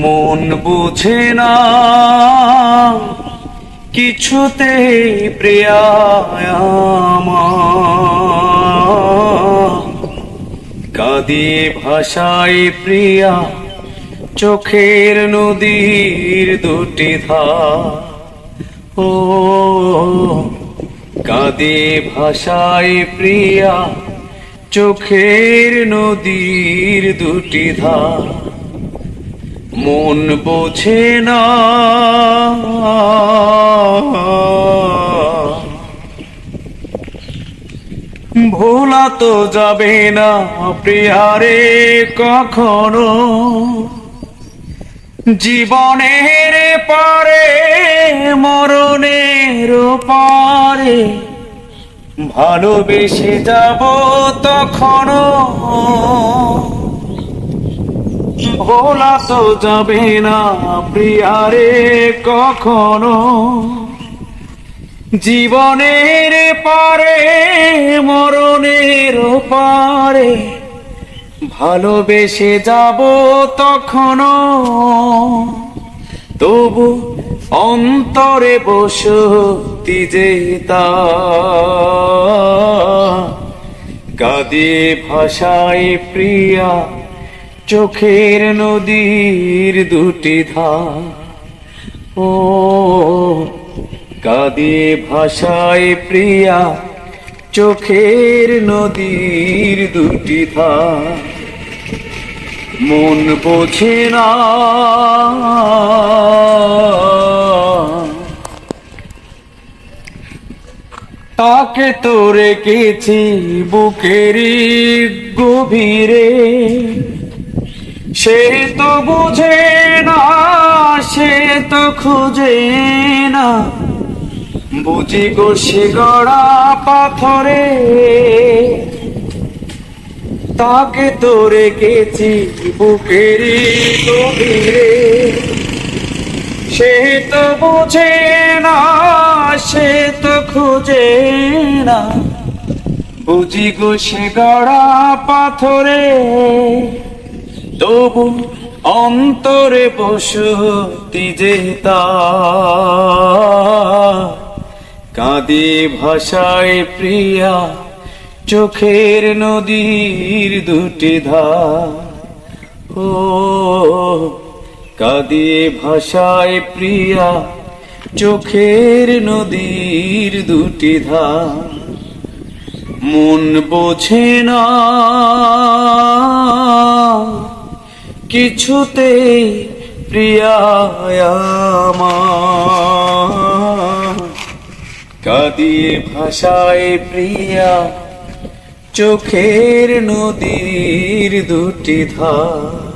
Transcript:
মন বুঝে না কিছুতে প্রিয়া আমার, কাঁদিয়ে ভাষায় প্রিয়া চোখের নদীর দুটি ধার। ও কাঁদিয়ে ভাষায় প্রিয়া চোখের নদীর দুটি ধার। মন বোঝে না ভোলা তো যাবে না প্রিয়ারে কখনো, জীবনের পারে মরণের পারে ভালোবেসে যাব তখনো। ভোলা তো যাবে না প্রিয়ারে কখনো, জীবনের পারে মরণের পারে ভালোবেসে যাব তখনো। তবু অন্তরে বসতি যেতা, কাঁদিয়ে ভাষায় প্রিয়া চোখের নদীর দুটি ধার। ও কাঁদিয়ে ভাষায় প্রিয়া চোখের নদীর দুটি ধার। মন বোঝে না তাকে তো রেখেছি বুকেরই গভীরে, সে তো বুঝে না সে তো খুঁজে না, বুঝি গো সে গড়া পাথরে। তাকে তো রেখেছি বুকেরই গভীরে, সে তো বুঝে না সে তো খুঁজে না, বুঝি গো সে গড়া পাথরে। তবু অন্তরে বসতি যেতা, কাঁদিয়ে ভাষায় প্রিয়া চোখের নদীর দুটি ধার। ও কাঁদিয়ে ভাষায় প্রিয়া চোখের নদীর দুটি ধার। মন বোঝে না কিছুতে প্রিয়া আমার, কাঁদিয়ে ভাষায় প্রিয়া চোখের নদীর দুটি ধার।